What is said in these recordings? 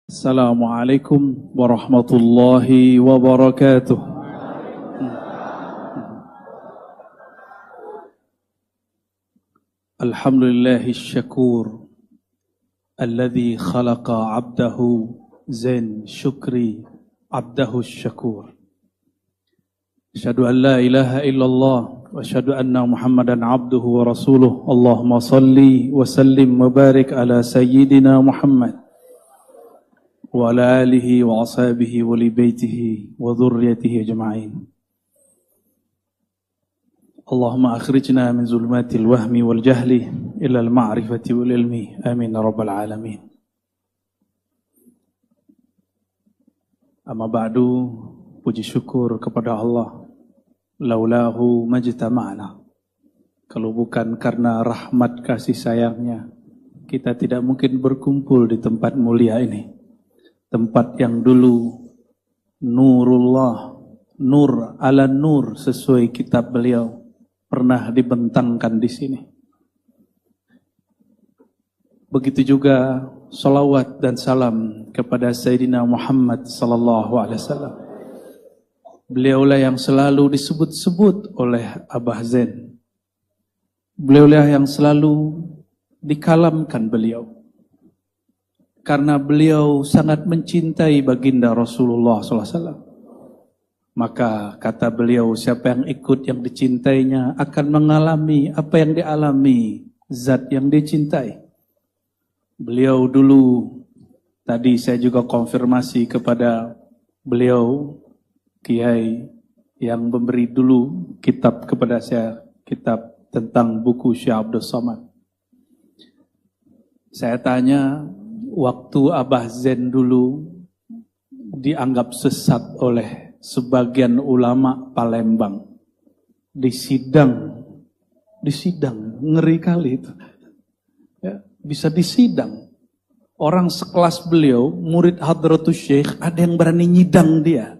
Assalamualaikum warahmatullahi wabarakatuh. Alhamdulillahi syakur alladhi khalaqa abdahu zain syukri abdahu syakur. Asyhadu an la ilaha illallah wa asyhadu anna Muhammadan abduhu wa rasuluh. Allahumma salli wa sallim wa barik ala sayyidina Muhammad wa ala alihi wa ashabihi wa li baitihi wa dhurriyyatihi ajma'in. Allahumma akhrijna min zulmatil wahmi wal jahli ila al ma'rifati wal ilmi. Amin ya rabbal alamin. Amma ba'du, puji syukur kepada Allah. Laulahu majtama'na. Kalau bukan karena rahmat kasih sayangnya, kita tidak mungkin berkumpul di tempat mulia ini. Tempat yang dulu nurullah, nur ala nur sesuai kitab beliau pernah dibentangkan di sini. Begitu juga salawat dan salam kepada Sayyidina Muhammad sallallahu alaihi wasallam. Beliaulah yang selalu disebut-sebut oleh Abah Zain. Beliaulah yang selalu dikalamkan beliau. Karena beliau sangat mencintai baginda Rasulullah SAW. Maka kata beliau, siapa yang ikut yang dicintainya akan mengalami apa yang dialami zat yang dicintai. Beliau dulu, tadi saya juga konfirmasi kepada beliau, Kiai yang memberi dulu kitab kepada saya, kitab tentang buku Syekh Abdul Somad. Saya tanya, waktu Abah Zain dulu dianggap sesat oleh sebagian ulama Palembang. Disidang, ngeri kali itu. Ya, bisa disidang. Orang sekelas beliau, murid Hadratus Syekh, ada yang berani nyidang dia.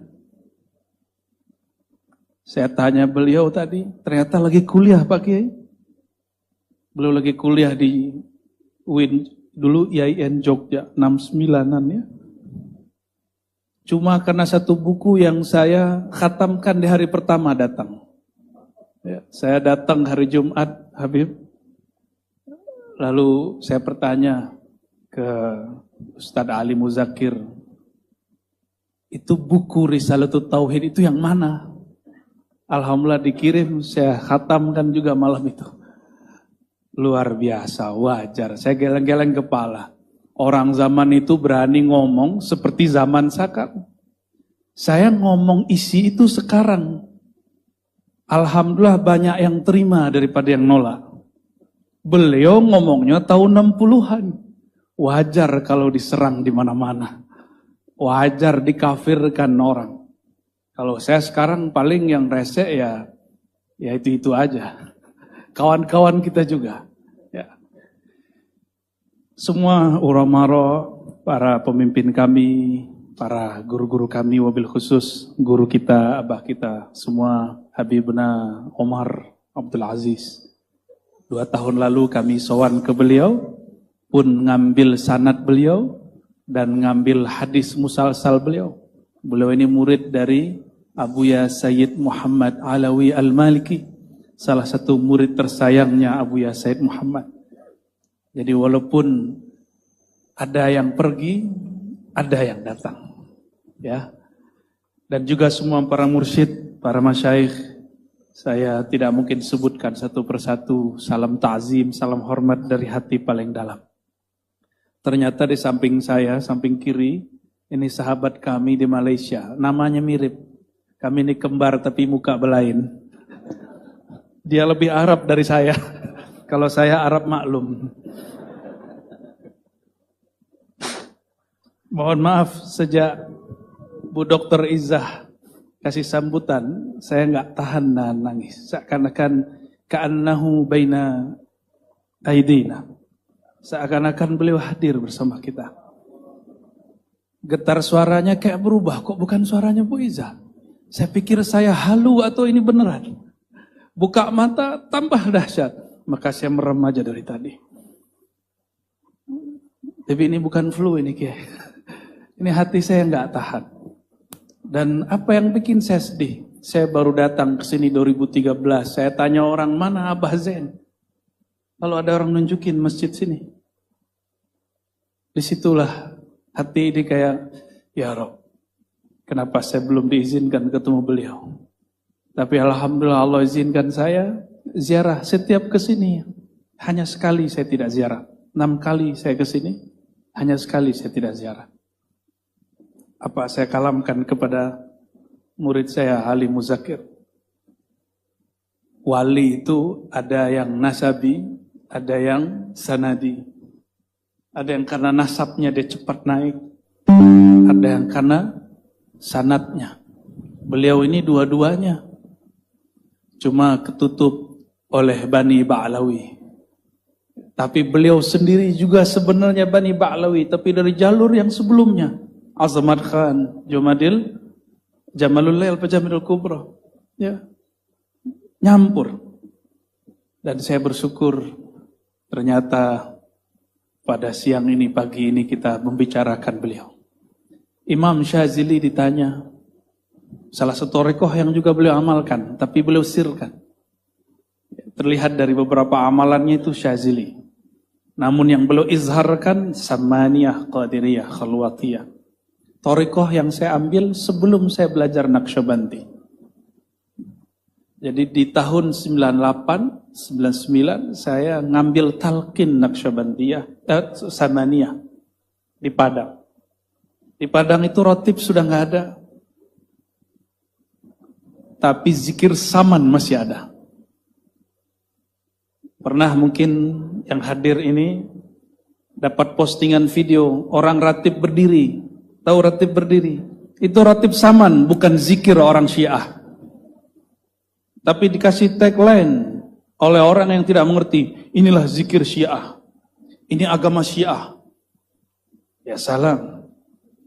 Saya tanya beliau tadi, ternyata lagi kuliah Pak Kiai. Beliau lagi kuliah di UIN, dulu IAIN Jogja, 69-an ya. Cuma karena satu buku yang saya khatamkan di hari pertama datang. Ya, saya datang hari Jumat, Habib. Lalu saya bertanya ke Ustadz Ali Muzakir, itu buku Risalatul Tauhid itu yang mana? Alhamdulillah dikirim, saya khatamkan juga malam itu. Luar biasa, wajar. Saya geleng-geleng kepala. Orang zaman itu berani ngomong seperti zaman sekarang. Saya ngomong isi itu sekarang. Alhamdulillah banyak yang terima daripada yang nolak. Beliau ngomongnya tahun 60-an. Wajar kalau diserang di mana-mana. Wajar dikafirkan orang. Kalau saya sekarang paling yang resek ya itu aja. Kawan-kawan kita juga. Ya. Semua ulamara, para pemimpin kami, para guru-guru kami, wabil khusus guru kita, abah kita, semua Habibna Omar Abdul Aziz. 2 tahun lalu kami sowan ke beliau, pun ngambil sanad beliau, dan ngambil hadis musalsal beliau. Beliau ini murid dari Abuya Sayyid Muhammad Alawi Al-Maliki, salah satu murid tersayangnya Abuya Sayyid Muhammad. Jadi walaupun ada yang pergi, ada yang datang. Ya. Dan juga semua para mursyid, para masyayikh, saya tidak mungkin sebutkan satu persatu. Salam ta'zim, salam hormat dari hati paling dalam. Ternyata di samping saya, samping kiri, ini sahabat kami di Malaysia, namanya mirip. Kami ini kembar tapi muka belain. Dia lebih Arab dari saya. Kalau saya Arab maklum. Mohon maaf, sejak Bu Dr. Izzah kasih sambutan, saya nggak tahan dan nangis. Seakan-akan ka'annahu baina aidina. Seakan-akan beliau hadir bersama kita. Getar suaranya kayak berubah, kok bukan suaranya Bu Izzah? Saya pikir saya halu atau ini beneran. Buka mata tambah dahsyat. Maka saya merem aja dari tadi. Tapi ini bukan flu ini Kiai. Ini hati saya nggak tahan. Dan apa yang bikin saya sedih? Saya baru datang ke sini 2013. Saya tanya orang, mana Abah Zain? Kalau ada orang nunjukin masjid sini. Disitulah hati ini kayak, ya Rob, kenapa saya belum diizinkan ketemu beliau? Tapi alhamdulillah Allah izinkan saya ziarah setiap ke sini. Hanya sekali saya tidak ziarah. 6 kali saya ke sini, hanya sekali saya tidak ziarah. Apa saya kalamkan kepada murid saya Ali Muzakir? Wali itu ada yang nasabi, ada yang sanadi. Ada yang karena nasabnya dia cepat naik, ada yang karena sanadnya. Beliau ini dua-duanya. Cuma ketutup oleh Bani Ba'lawi. Tapi beliau sendiri juga sebenarnya Bani Ba'lawi, tapi dari jalur yang sebelumnya. Azamat Khan, Jamalul Lail, Jamilul Kubra. Ya. Nyampur. Dan saya bersyukur ternyata pada siang ini, pagi ini kita membicarakan beliau. Imam Syazili ditanya, salah satu rekoh yang juga beliau amalkan, tapi beliau sirkan. Terlihat dari beberapa amalannya itu Syazili. Namun yang beliau izharkan, Samaniyah, Qadiriyah, Khalwatiyah. Torikoh yang saya ambil sebelum saya belajar Naqsyabandi. Jadi di tahun 98, 99 saya ngambil talqin Naqsyabandiyah, Samaniyah di Padang. Di Padang itu rotib sudah nggak ada. Tapi zikir saman masih ada. Pernah mungkin yang hadir ini dapat postingan video orang ratib berdiri. Tahu ratib berdiri? Itu ratib saman, bukan zikir orang Syiah. Tapi dikasih tagline oleh orang yang tidak mengerti. Inilah zikir Syiah. Ini agama Syiah. Ya salam.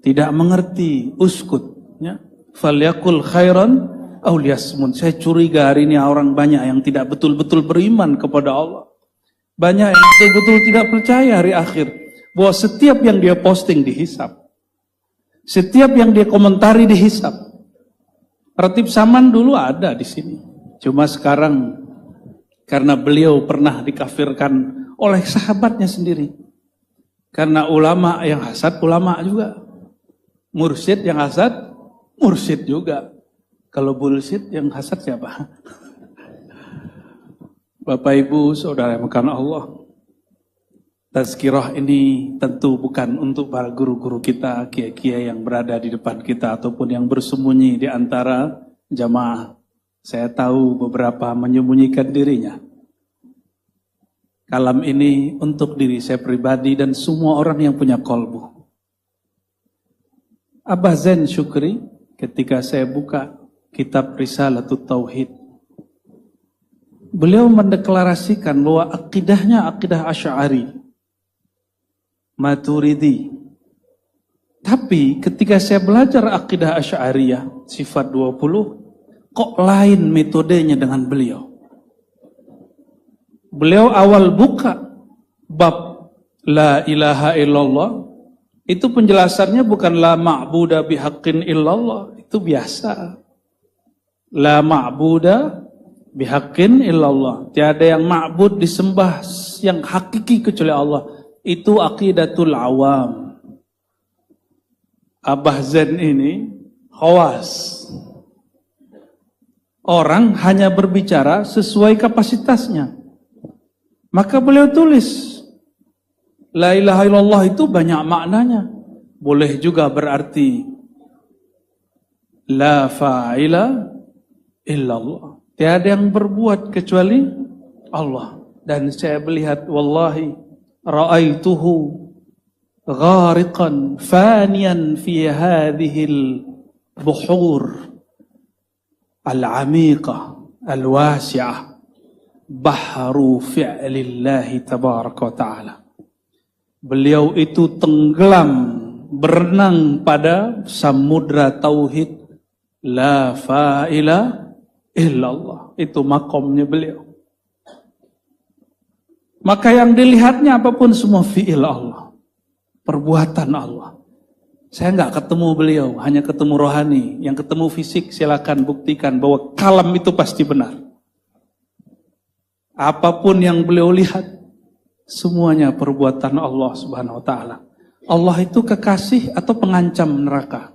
Tidak mengerti, uskut. Ya. Falyakul khairan aw liyasmut. Saya curiga hari ini orang banyak yang tidak betul-betul beriman kepada Allah. Banyak yang betul-betul tidak percaya hari akhir. Bahwa setiap yang dia posting dihisab. Setiap yang dia komentari dihisab. Ratib saman dulu ada di sini. Cuma sekarang karena beliau pernah dikafirkan oleh sahabatnya sendiri. Karena ulama yang hasad, ulama juga. Mursyid yang hasad, mursyid juga. Kalau bullshit yang hasad siapa? Bapak Ibu, saudara yang makan Allah. Tazkirah ini tentu bukan untuk para guru-guru kita, kiai-kiai yang berada di depan kita ataupun yang bersembunyi di antara jamaah. Saya tahu beberapa menyembunyikan dirinya. Kalam ini untuk diri saya pribadi dan semua orang yang punya kolbu. Abah Zain Syukri ketika saya buka kitab Risalatut Tauhid, beliau mendeklarasikan bahwa akidahnya akidah Asy'ari, Maturidi. Tapi ketika saya belajar akidah Asy'ariyah sifat 20, kok lain metodenya dengan beliau. Beliau awal buka bab la ilaha illallah, itu penjelasannya bukan la ma'buda bihaqqin illallah, itu biasa. La ma'buda bihaqqin illallah. Tiada yang ma'bud disembah yang hakiki kecuali Allah. Itu aqidatul awam. Abah Zain ini khawas. Orang hanya berbicara sesuai kapasitasnya. Maka beliau tulis la ilaha illallah itu banyak maknanya. Boleh juga berarti la fa'ila illallah. Tiada yang berbuat kecuali Allah. Dan saya melihat wallahi ra'aituhu ghariqan faniyan fi hadhil buhur al-'amiqah al-wasi'ah bahru fi'lillahi tabaraka wa ta'ala. Beliau itu tenggelam berenang pada samudra tauhid la fa'ila illallah. Itu makomnya beliau. Maka yang dilihatnya apapun semua fi'il Allah. Perbuatan Allah. Saya nggak ketemu beliau, hanya ketemu rohani. Yang ketemu fisik silakan buktikan bahwa kalam itu pasti benar. Apapun yang beliau lihat, semuanya perbuatan Allah Subhanahu wa taala. Allah itu kekasih atau pengancam neraka?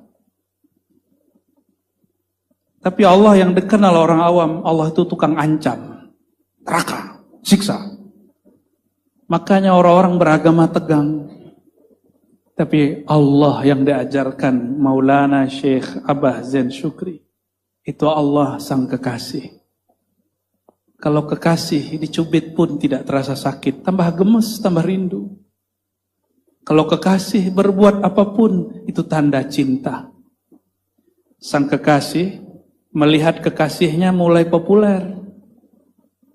Tapi Allah yang dikenal orang awam, Allah itu tukang ancam neraka, siksa. Makanya orang-orang beragama tegang. Tapi Allah yang diajarkan Maulana Syekh Abah Zain Syukri, itu Allah sang kekasih. Kalau kekasih dicubit pun tidak terasa sakit, tambah gemes, tambah rindu. Kalau kekasih berbuat apapun, itu tanda cinta. Sang kekasih melihat kekasihnya mulai populer.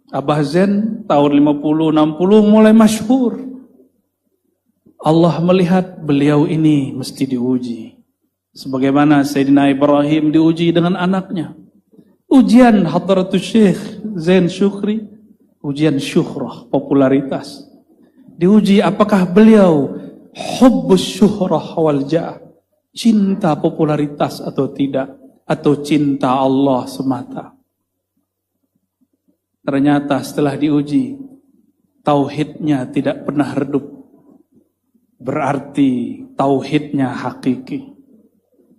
Abah Zain tahun 50-60 mulai masyhur. Allah melihat beliau ini mesti diuji. Sebagaimana Sayyidina Ibrahim diuji dengan anaknya. Ujian Hadratus Syekh Zain Syukri, ujian syuhrah, popularitas. Diuji apakah beliau hubbus syuhrah wal jah, cinta popularitas atau tidak, atau cinta Allah semata. Ternyata setelah diuji, tauhidnya tidak pernah redup. Berarti tauhidnya hakiki.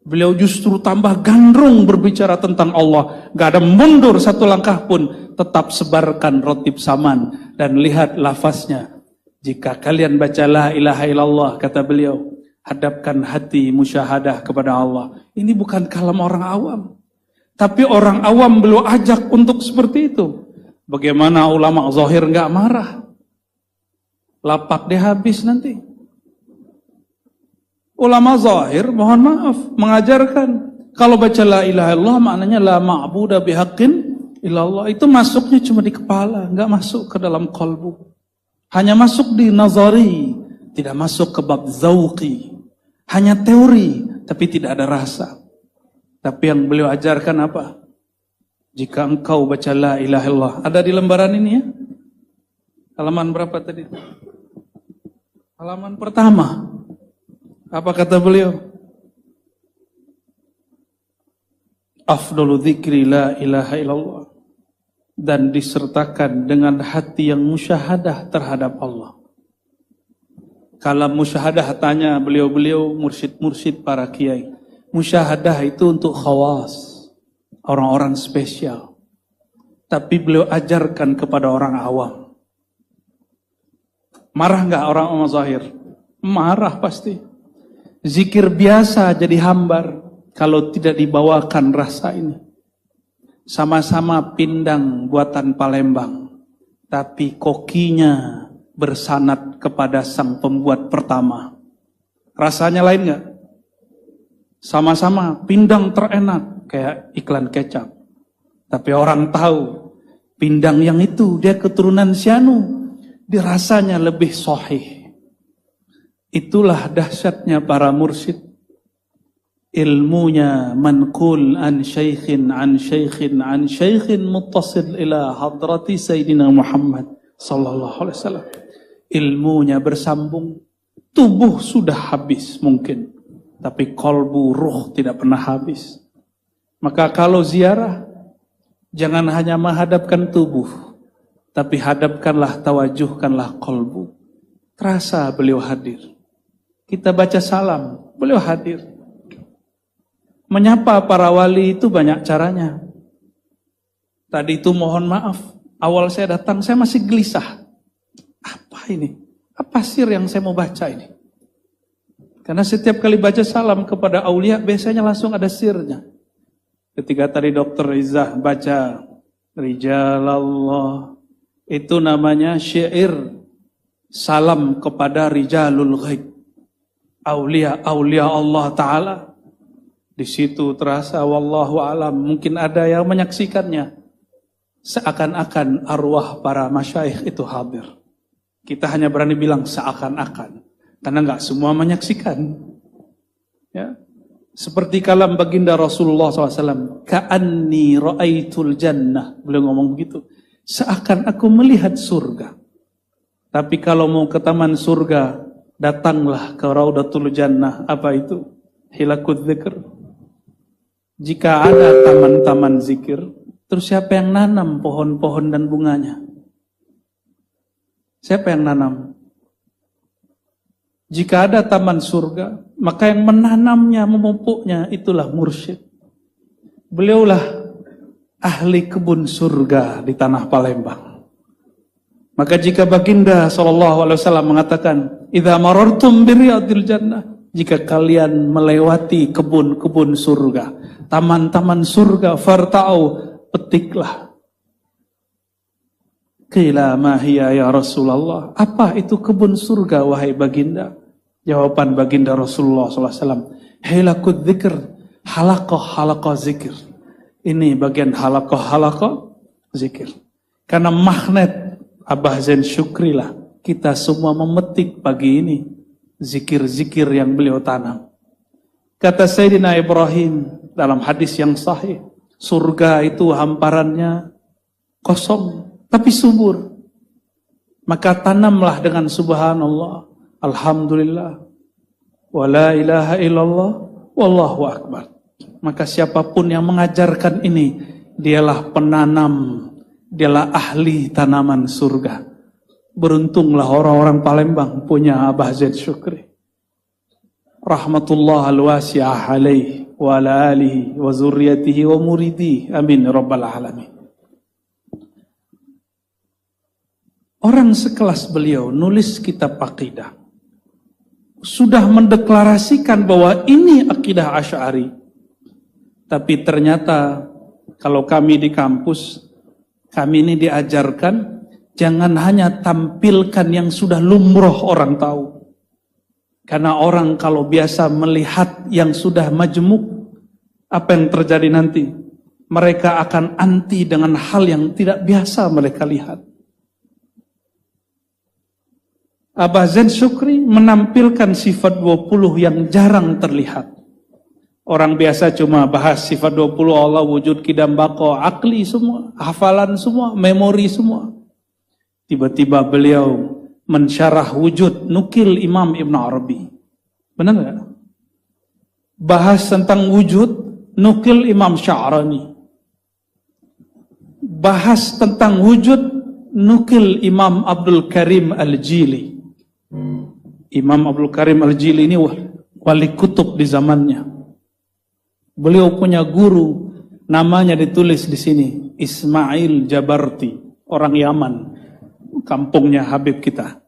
Beliau justru tambah gandrung berbicara tentang Allah. Gak ada mundur satu langkah pun. Tetap sebarkan rotib saman. Dan lihat lafaznya. Jika kalian baca la ilaha illallah, kata beliau, hadapkan hati musyahadah kepada Allah. Ini bukan kalam orang awam. Tapi orang awam beliau ajak untuk seperti itu. Bagaimana ulama zahir gak marah? Lapak dia habis nanti. Ulama zahir, mohon maaf, mengajarkan kalau baca la ilaha illallah maknanya la ma'budu bihaqqin illallah. Itu masuknya cuma di kepala, enggak masuk ke dalam kalbu. Hanya masuk di nazari, tidak masuk ke bab zauqi. Hanya teori, tapi tidak ada rasa. Tapi yang beliau ajarkan apa? Jika engkau baca la ilaha illallah, ada di lembaran ini ya. Halaman berapa tadi? Halaman pertama. Apa kata beliau? Afdalu dzikri la ilaha illallah. Dan disertakan dengan hati yang musyahadah terhadap Allah. Kalau musyahadah tanya beliau-beliau mursyid-mursyid para kiai. Musyahadah itu untuk khawas. Orang-orang spesial. Tapi beliau ajarkan kepada orang awam. Marah enggak orang zahir? Marah pasti. Zikir biasa jadi hambar kalau tidak dibawakan rasa ini. Sama-sama pindang buatan Palembang, tapi kokinya bersanad kepada sang pembuat pertama. Rasanya lain nggak? Sama-sama pindang terenak kayak iklan kecap. Tapi orang tahu pindang yang itu dia keturunan Sianu, dirasanya lebih sahih. Itulah dahsyatnya para mursyid. Ilmunya manqul an syaikhin an syaikhin an syaikhin muttasil ila hadrati Sayyidina Muhammad sallallahu alaihi wasallam. Ilmunya bersambung. Tubuh sudah habis mungkin, tapi kalbu, ruh tidak pernah habis. Maka kalau ziarah, jangan hanya menghadapkan tubuh, tapi hadapkanlah, tawajuhkanlah kalbu. Terasa beliau hadir. Kita baca salam, beliau hadir. Menyapa para wali itu banyak caranya. Tadi itu mohon maaf, awal saya datang saya masih gelisah. Apa ini? Apa sir yang saya mau baca ini? Karena setiap kali baca salam kepada aulia biasanya langsung ada sirnya. Ketika tadi Dr. Izzah baca Rijalallah, itu namanya syair salam kepada Rijalul Ghaib. Aulia Allah Ta'ala. Di situ terasa wallahu alam, mungkin ada yang menyaksikannya. Seakan-akan arwah para masyayikh itu hadir. Kita hanya berani bilang seakan-akan, karena enggak semua menyaksikan. Ya. Seperti kalam baginda Rasulullah SAW. Ka'anni ra'aitul jannah. Beliau ngomong begitu. Seakan aku melihat surga. Tapi kalau mau ke taman surga, datanglah ke Raudatul Jannah. Apa itu? hilakut dzikr. Jika ada taman-taman zikir, terus siapa yang nanam pohon-pohon dan bunganya? Siapa yang nanam? Jika ada taman surga, maka yang menanamnya, memupuknya, itulah mursyid. Beliaulah ahli kebun surga di tanah Palembang. Maka jika baginda SAW mengatakan, "Idza marartum biriyadil jannah," jika kalian melewati kebun-kebun surga, taman-taman surga, farta'u, petiklah. Qila ma hiya ya Rasulullah, apa itu kebun surga wahai baginda? Jawaban baginda Rasulullah SAW, hilakut dzikr, halaqah zikir. Ini bagian halaqah zikir. Karena magnet Abah Zain Syukri lah, kita semua memetik pagi ini zikir-zikir yang beliau tanam. Kata Sayyidina Ibrahim dalam hadis yang sahih, surga itu hamparannya kosong tapi subur. Maka tanamlah dengan subhanallah, alhamdulillah, wa la ilaha illallah, wallahu akbar. Maka siapapun yang mengajarkan ini, dialah penanam, dialah ahli tanaman surga. Beruntunglah orang-orang Palembang punya Abah Zain Syukri. Rahmatullah al-wasi'ah alaih wa ala alihi wa zurriyatihi wa muridi. Amin rabbal alamin. Orang sekelas beliau nulis kitab akidah, sudah mendeklarasikan bahwa ini akidah Asy'ari. Tapi ternyata kalau kami di kampus, kami ini diajarkan jangan hanya tampilkan yang sudah lumrah orang tahu. Karena orang kalau biasa melihat yang sudah majmuk, apa yang terjadi nanti? Mereka akan anti dengan hal yang tidak biasa mereka lihat. Abah Zain Syukri menampilkan sifat 20 yang jarang terlihat. Orang biasa cuma bahas sifat 20 Allah, wujud, qidam, baqa, akli semua, hafalan semua, memori semua. Tiba-tiba beliau mensyarah wujud, nukil Imam Ibn Arabi. Benar nggak? Bahas tentang wujud, nukil Imam Sya'rani. Bahas tentang wujud, nukil Imam Abdul Karim Al-Jili. Imam Abdul Karim Al-Jili ini wali kutub di zamannya. Beliau punya guru, namanya ditulis di sini, Ismail Jabarti, orang Yaman, kampungnya Habib kita.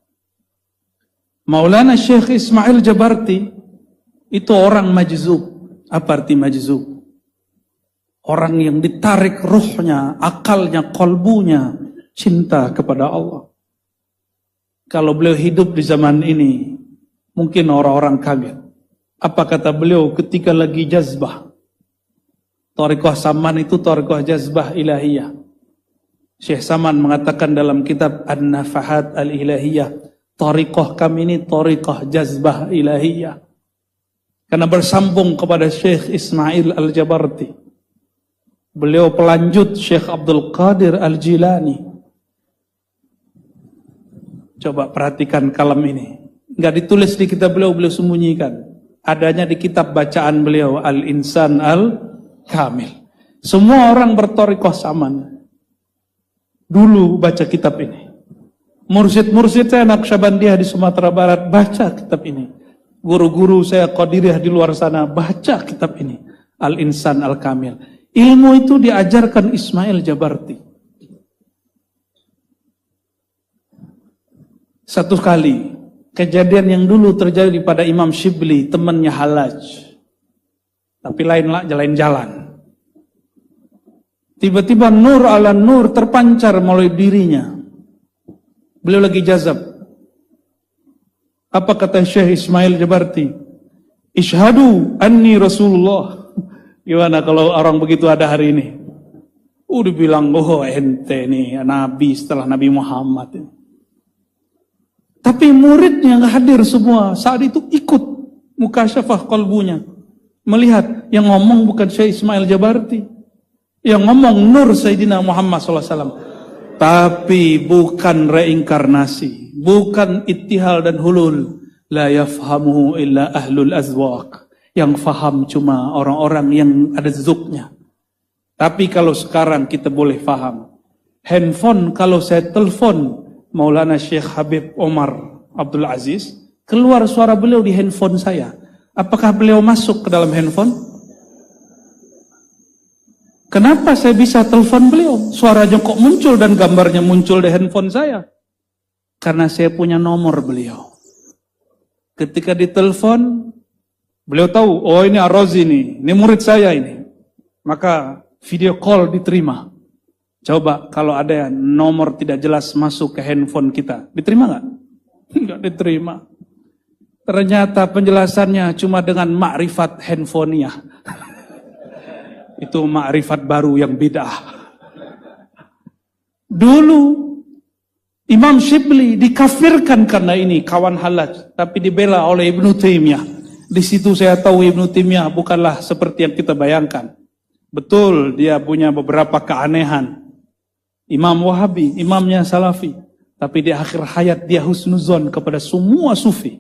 Maulana Syekh Ismail Jabarti itu orang majzub. Apa arti majzub? Orang yang ditarik ruhnya, akalnya, kolbunya, cinta kepada Allah. Kalau beliau hidup di zaman ini, mungkin orang-orang kaget. Apa kata beliau ketika lagi jazbah? Thariqah Saman itu thariqah jazbah ilahiyah. Syekh Saman mengatakan dalam kitab An-Nafahat Al-Ilahiyah, thariqah kami ini thariqah jazbah ilahiyah. Karena bersambung kepada Syekh Ismail Al-Jabarti. Beliau pelanjut Syekh Abdul Qadir Al-Jilani. Coba perhatikan kalam ini. Enggak ditulis di kitab beliau, beliau sembunyikan. Adanya di kitab bacaan beliau, Al-Insan Al-Kamil. Semua orang berthariqah Saman dulu baca kitab ini. Mursyid-mursyid saya Naqsyabandiyah di Sumatera Barat baca kitab ini. Guru-guru saya Qadiriyah di luar sana baca kitab ini, Al-Insan Al-Kamil. Ilmu itu diajarkan Ismail Jabarti. Satu kali, kejadian yang dulu terjadi pada Imam Shibli, temannya Halaj. Tapi lain jalan. Tiba-tiba nur ala nur terpancar melalui dirinya. Beliau lagi jazab. Apa kata Syekh Ismail Jabarti? Ishhadu anni Rasulullah. Gimana kalau orang begitu ada hari ini? Udah bilang, oh ente nih Nabi setelah Nabi Muhammad ini. Tapi muridnya nggak hadir semua. Saat itu ikut mukasyafah kalbunya. Melihat yang ngomong bukan Syekh Ismail Jabarti. Yang ngomong Nur Sayyidina Muhammad SAW. Tapi bukan reinkarnasi. Bukan ittihal dan hulul. La yafhamuhu illa ahlul azwaq. Yang faham cuma orang-orang yang ada zuknya. Tapi kalau sekarang kita boleh faham. Handphone kalau saya telepon Maulana Syekh Habib Omar Abdul Aziz, keluar suara beliau di handphone saya. Apakah beliau masuk ke dalam handphone? Kenapa saya bisa telepon beliau? Suaranya kok muncul dan gambarnya muncul di handphone saya? Karena saya punya nomor beliau. Ketika ditelepon, beliau tahu, oh ini Ar-Razi ini murid saya ini. Maka video call diterima. Coba kalau ada nomor tidak jelas masuk ke handphone kita, diterima nggak? Nggak diterima. Ternyata penjelasannya cuma dengan makrifat handphonenya. Itu makrifat baru yang bid'ah. Dulu Imam Shibli dikafirkan karena ini kawan Hallaj, tapi dibela oleh Ibnu Taimiyah. Di situ saya tahu Ibnu Taimiyah bukanlah seperti yang kita bayangkan. Betul, dia punya beberapa keanehan. Imam Wahabi, imamnya Salafi, tapi di akhir hayat dia husnuzon kepada semua sufi.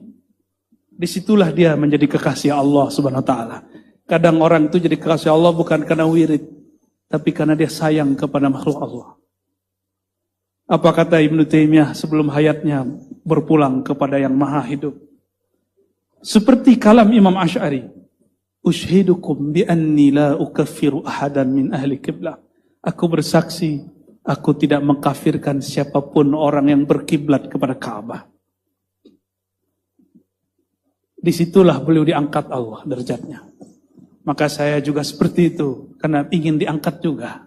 Disitulah dia menjadi kekasih Allah Subhanahu wa taala. Kadang orang itu jadi kekasih Allah bukan karena wirid, tapi karena dia sayang kepada makhluk Allah. Apa kata Ibnu Taimiyah sebelum hayatnya berpulang kepada yang maha hidup? Seperti kalam Imam Asy'ari, "Ushidukum bi anni la ukaffiru ahadan min ahli qiblah." Aku bersaksi, aku tidak mengkafirkan siapapun orang yang berkiblat kepada Ka'bah. Disitulah beliau diangkat Allah derajatnya. Maka saya juga seperti itu, karena ingin diangkat juga.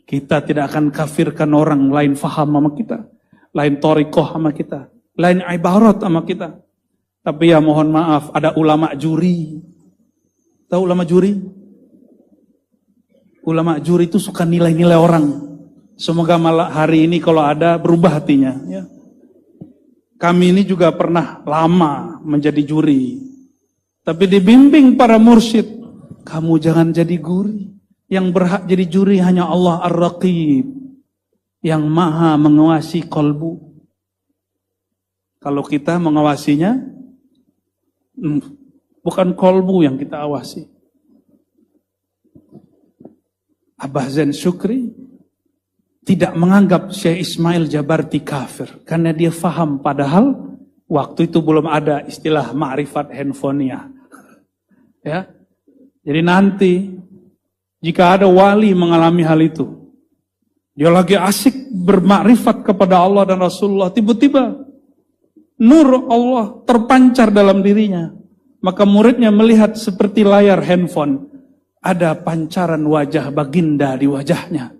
Kita tidak akan kafirkan orang lain faham sama kita, lain thariqah sama kita, lain ibarat sama kita. Tapi ya mohon maaf, ada ulama juri. Tahu ulama juri? Ulama juri itu suka nilai-nilai orang. Semoga malah hari ini kalau ada berubah hatinya. Ya. Kami ini juga pernah lama menjadi juri. Tapi dibimbing para mursyid. Kamu jangan jadi guri. Yang berhak jadi juri hanya Allah Ar-Raqib. Yang maha mengawasi kolbu. Kalau kita mengawasinya, bukan kolbu yang kita awasi. Abah Zain Syukri tidak menganggap Syekh Ismail Jabarti kafir. Karena dia faham padahal waktu itu belum ada istilah ma'rifat handphonenya. Ya. Jadi nanti jika ada wali mengalami hal itu, dia lagi asik bermakrifat kepada Allah dan Rasulullah, tiba-tiba nur Allah terpancar dalam dirinya. Maka muridnya melihat seperti layar handphone, ada pancaran wajah baginda di wajahnya.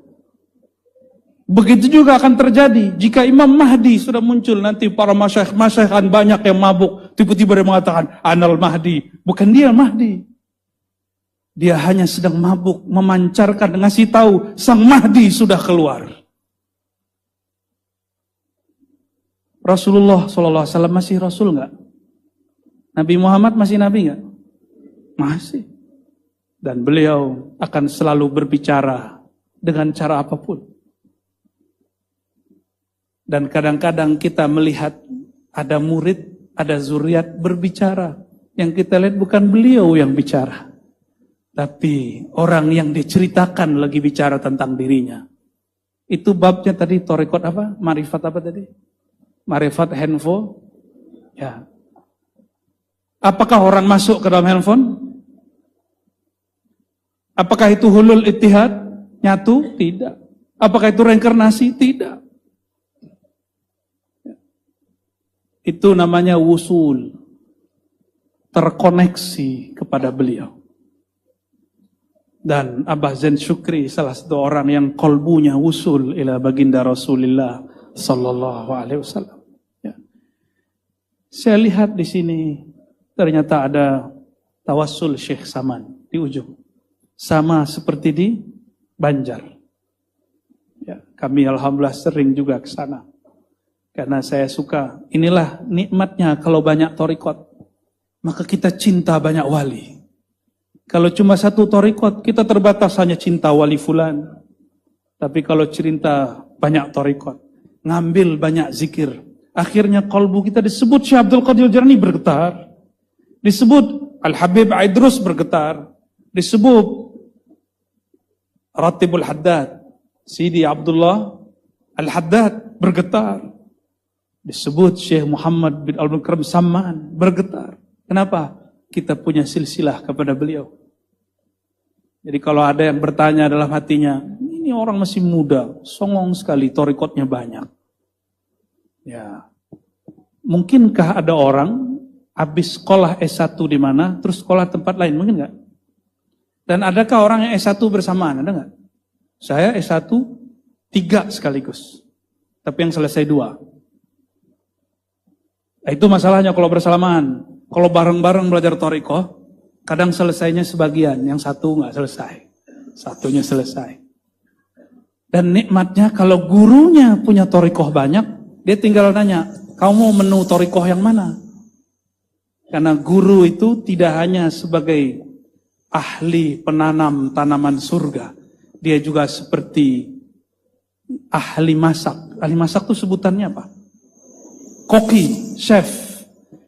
Begitu juga akan terjadi jika Imam Mahdi sudah muncul, nanti para masyayikh kan banyak yang mabuk, tiba-tiba dia mengatakan Anal Mahdi. Bukan dia Mahdi. Dia hanya sedang mabuk, memancarkan, ngasih tahu Sang Mahdi sudah keluar. Rasulullah SAW masih Rasul nggak? Nabi Muhammad masih Nabi nggak? Masih. Dan beliau akan selalu berbicara dengan cara apapun. Dan kadang-kadang kita melihat ada murid, ada zuriat berbicara. Yang kita lihat bukan beliau yang bicara. Tapi orang yang diceritakan lagi bicara tentang dirinya. Itu babnya tadi, thariqat apa? Marifat apa tadi? Marifat handphone. Ya. Apakah orang masuk ke dalam handphone? Apakah itu hulul ittihad? Nyatu? Tidak. Apakah itu reinkarnasi? Tidak. Itu namanya wusul. Terkoneksi kepada beliau. Dan Abah Zain Syukri salah satu orang yang kolbunya wusul ila baginda Rasulullah sallallahu alaihi wasallam. Ya. Saya lihat di sini ternyata ada tawassul Syekh Saman di ujung. Sama seperti di Banjar. Ya, kami alhamdulillah sering juga ke sana. Karena saya suka, inilah nikmatnya kalau banyak thariqat. Maka kita cinta banyak wali. Kalau cuma satu thariqat, kita terbatas hanya cinta wali fulan. Tapi kalau cinta banyak thariqat, ngambil banyak zikir, akhirnya kalbu kita disebut Syekh Abdul Qadir Jailani bergetar. Disebut Al-Habib Aidrus bergetar. Disebut Ratibul Haddad, Sidi Abdullah Al-Haddad bergetar. Disebut Syekh Muhammad bin Al-Mukram Samman bergetar. Kenapa? Kita punya silsilah kepada beliau. Jadi kalau ada yang bertanya dalam hatinya, ini orang masih muda, songong sekali, torikotnya banyak. Ya, mungkinkah ada orang habis sekolah S1 di mana, terus sekolah tempat lain, mungkin nggak? Dan adakah orang yang S1 bersamaan, ada nggak? Saya S1 3 sekaligus, tapi yang selesai 2. Nah, itu masalahnya kalau bersamaan. Kalau bareng-bareng belajar thariqah, kadang selesainya sebagian, yang satu nggak selesai, satunya selesai. Dan nikmatnya kalau gurunya punya thariqah banyak, dia tinggal nanya, kamu mau menu thariqah yang mana? Karena guru itu tidak hanya sebagai ahli penanam tanaman surga, dia juga seperti ahli masak. Ahli masak itu sebutannya apa? Koki, chef.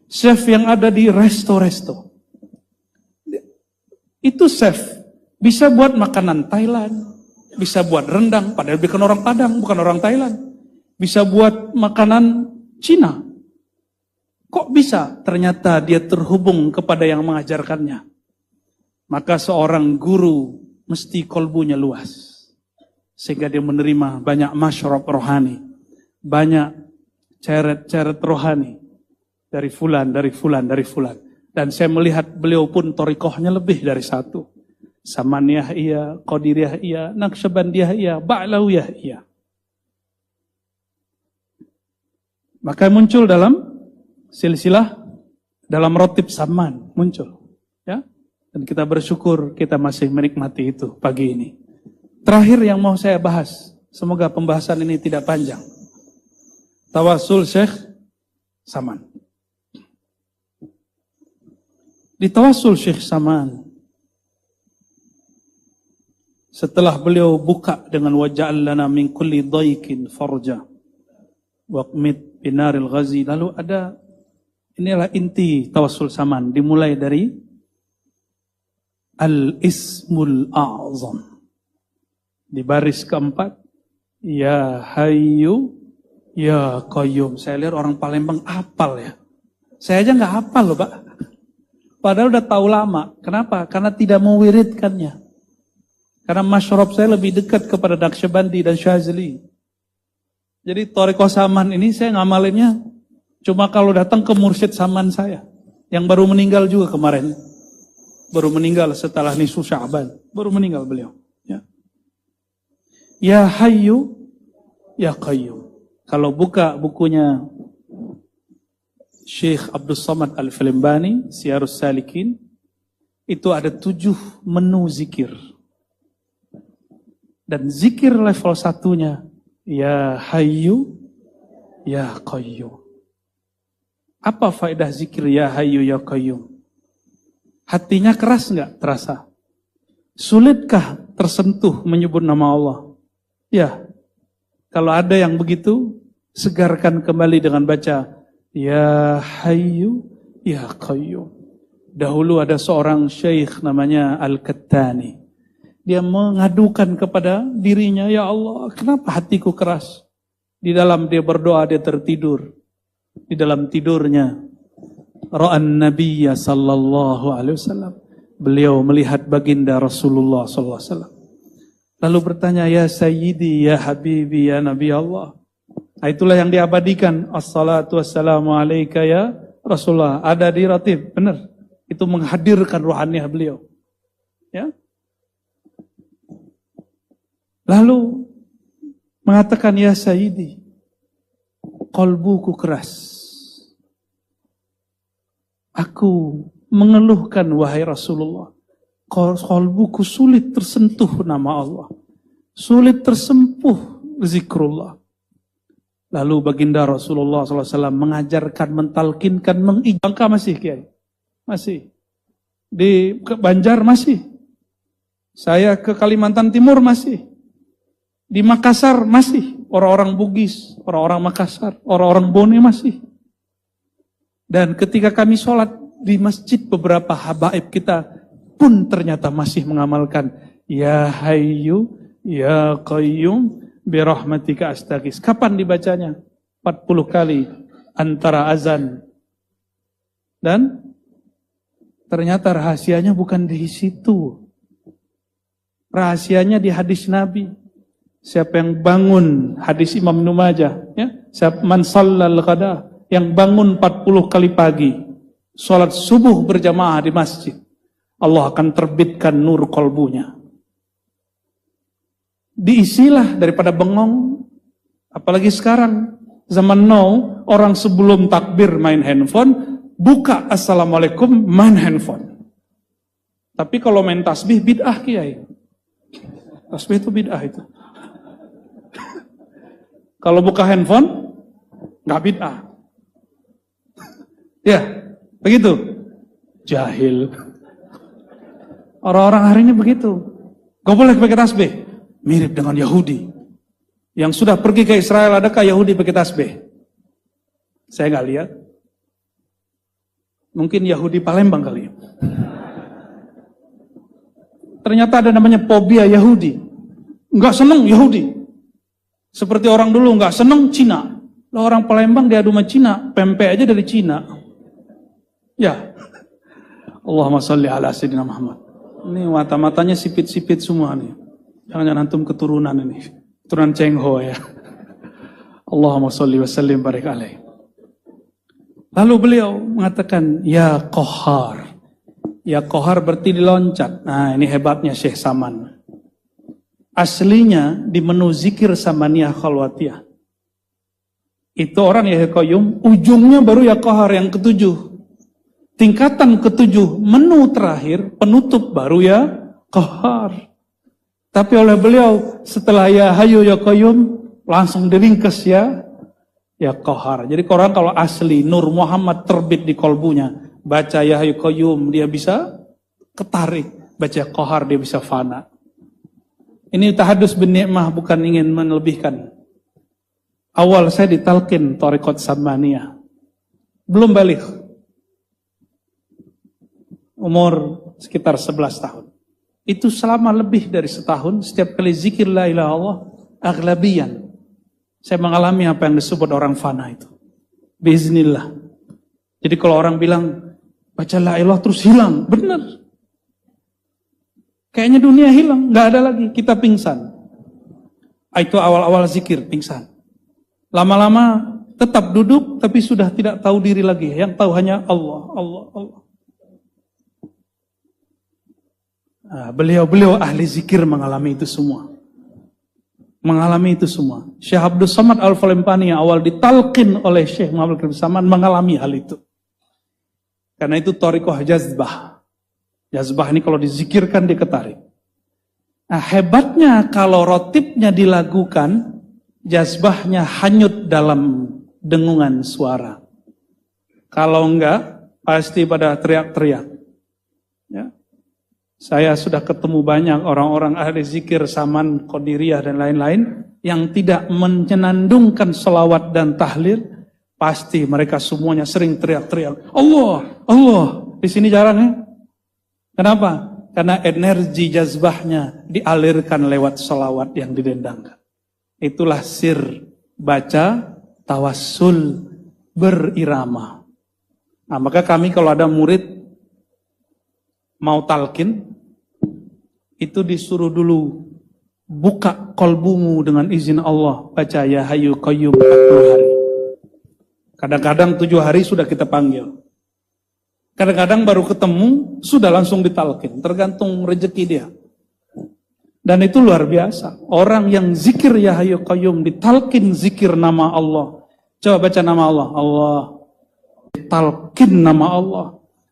Chef yang ada di resto-resto. Itu chef. Bisa buat makanan Thailand. Bisa buat rendang, padahal bukan orang Padang, bukan orang Thailand. Bisa buat makanan Cina. Kok bisa? Ternyata dia terhubung kepada yang mengajarkannya. Maka seorang guru mesti kolbunya luas. Sehingga dia menerima banyak masyrab rohani. Banyak ceret-ceret rohani. Dari fulan. Dan saya melihat beliau pun thariqahnya lebih dari 1. Samaniyah iya, Qadiriyah iya, Naqsyabandiyah iya, Ba'lawiyah iya. Maka muncul dalam silsilah, dalam rotib Saman muncul. Ya? Dan kita bersyukur kita masih menikmati itu pagi ini. Terakhir yang mau saya bahas, semoga pembahasan ini tidak panjang. Tawasul Syekh Saman. Di Tawasul Syekh Saman, setelah beliau buka dengan waja'al lana min kulli dhaikin farja waqmit binaril ghazi, lalu ada, inilah inti Tawasul Saman, dimulai dari Al-Ismul A'zam. Di baris keempat, Ya Hayyu Ya Qayyum. Saya lihat orang Palembang hafal ya. Saya aja nggak hafal loh Pak. Padahal udah tahu lama. Kenapa? Karena tidak mewiridkannya. Karena masyrab saya lebih dekat kepada Naqsyabandi dan Syazili. Jadi thariqah Saman ini saya ngamalinnya cuma kalau datang ke mursyid Saman saya. Yang baru meninggal juga kemarin. Baru meninggal setelah nisfu Sya'ban. Baru meninggal beliau. Ya Hayyu Ya Qayyum. Kalau buka bukunya Syekh Abdul Samad Al-Filmbani, Siyarus Salikin, itu ada 7 menu zikir. Dan zikir level 1-nya, Ya Hayyu Ya Qayyum. Apa faedah zikir Ya Hayyu Ya Qayyum? Hatinya keras enggak? Terasa. Sulitkah tersentuh menyebut nama Allah? Ya. Kalau ada yang begitu, segarkan kembali dengan baca Ya Hayyu Ya Qayyum. Dahulu ada seorang syekh namanya Al-Kattani. Dia mengadukan kepada dirinya, Ya Allah, kenapa hatiku keras? Di dalam dia berdoa, dia tertidur. Di dalam tidurnya, Ra'an Nabiyya sallallahu alaihi wasallam. Beliau melihat baginda Rasulullah sallallahu alaihi wasallam. Lalu bertanya, Ya Sayyidi, Ya Habibi, Ya Nabi Allah. Nah, itulah yang diabadikan. Assalatu wassalamu alaika ya Rasulullah. Ada di ratib, benar. Itu menghadirkan ruhaniah beliau. Ya. Lalu mengatakan, Ya Sayyidi, qalbuku keras. Aku mengeluhkan wahai Rasulullah. Qalbuku sulit tersentuh nama Allah. Sulit tersempuh zikrullah. Lalu baginda Rasulullah SAW mengajarkan, mentalkinkan, mengijangka masih Kiai. Masih. Di Banjar masih. Saya ke Kalimantan Timur masih. Di Makassar masih. Orang-orang Bugis, orang-orang Makassar, orang-orang Bone masih. Dan ketika kami sholat di masjid beberapa habaib kita pun ternyata masih mengamalkan Ya Hayyu Ya Qayyum birahmatika astaghits. Kapan dibacanya? 40 kali antara azan. Dan ternyata rahasianya bukan di situ. Rahasianya di hadis Nabi. Siapa yang bangun, hadis Imam Ibnu Majah, ya, siapa man shallal ghada, yang bangun 40 kali pagi, salat subuh berjamaah di masjid, Allah akan terbitkan nur kolbunya. Diisilah daripada bengong, apalagi sekarang zaman now, orang sebelum takbir main handphone, buka assalamualaikum main handphone. Tapi kalau main tasbih bid'ah kiai. Tasbih itu bid'ah itu. Kalau buka handphone, nggak bid'ah. Ya, begitu. Jahil. Orang-orang hari ini begitu. Gak boleh pakai tasbih. Mirip dengan Yahudi. Yang sudah pergi ke Israel, adakah Yahudi pakai tasbih? Saya nggak lihat. Mungkin Yahudi Palembang kali ya. Ternyata ada namanya fobia Yahudi. Nggak seneng Yahudi. Seperti orang dulu nggak seneng Cina. Lah orang Palembang diadu sama Cina, pempek aja dari Cina. Ya. Allahumma sholli ala sayyidina Muhammad. Ini mata-matanya sipit-sipit semua nih. Jangan antum keturunan ini. Keturunan Cheng Ho ya. Allahumma sholli wa sallim barik alaih. Lalu beliau mengatakan, Ya Qahhar. Ya Qahhar berarti diloncat. Nah ini hebatnya Syekh Saman. Aslinya di menu zikir Samaniyah Khalwatiyah. Itu orang Ya Qayyum, ujungnya baru Ya Qahhar yang ketujuh. Tingkatan ketujuh, menu terakhir, penutup baru Ya Qahhar. Tapi oleh beliau, setelah Ya Hayyu Ya Qayyum, langsung diringkes Ya Qahhar. Jadi orang kalau asli, Nur Muhammad terbit di kolbunya, baca Ya Hayyu Qayyum, dia bisa ketarik. Baca Qahhar, dia bisa fana. Ini tahadus bin ni'mah, bukan ingin melebihkan. Awal saya ditalkin Thariqat Samaniyah. Belum balik. Umur sekitar 11 tahun. Itu selama lebih dari setahun, setiap kali zikir la ilaha illallah, aglabian. Saya mengalami apa yang disebut orang fana itu. Biiznillah. Jadi kalau orang bilang, baca la ilaha terus hilang. Benar. Kayaknya dunia hilang, nggak ada lagi, kita pingsan. Itu awal-awal zikir, pingsan. Lama-lama tetap duduk, tapi sudah tidak tahu diri lagi. Yang tahu hanya Allah, Allah, Allah. Nah, beliau ahli zikir mengalami itu semua. Mengalami itu semua. Syekh Abdul Samad Al-Falempani yang awal ditalqin oleh Syekh Muhammad bin Saman mengalami hal itu. Karena itu thariqah jazbah. Jazbah ini kalau dizikirkan dia ketarik. Nah hebatnya kalau rotibnya dilakukan, jazbahnya hanyut dalam dengungan suara. Kalau enggak, pasti pada teriak-teriak. Ya. Saya sudah ketemu banyak orang-orang ahli zikir, Saman, Qadiriyah dan lain-lain, yang tidak menyenandungkan selawat dan tahlil, pasti mereka semuanya sering teriak-teriak. Allah, Allah. Di sini jarang ya. Kenapa? Karena energi jazbahnya dialirkan lewat sholawat yang didendangkan. Itulah sir baca tawassul berirama. Nah, maka kami kalau ada murid mau talqin, itu disuruh dulu buka kolbumu dengan izin Allah. Baca Ya Hayyu Qayyum 40 hari. Kadang-kadang 7 hari sudah kita panggil. Kadang-kadang baru ketemu, sudah langsung ditalqin. Tergantung rezeki dia. Dan itu luar biasa. Orang yang zikir Ya Hayyu Qayyum, ditalqin zikir nama Allah. Coba baca nama Allah. Allah. Ditalqin nama Allah.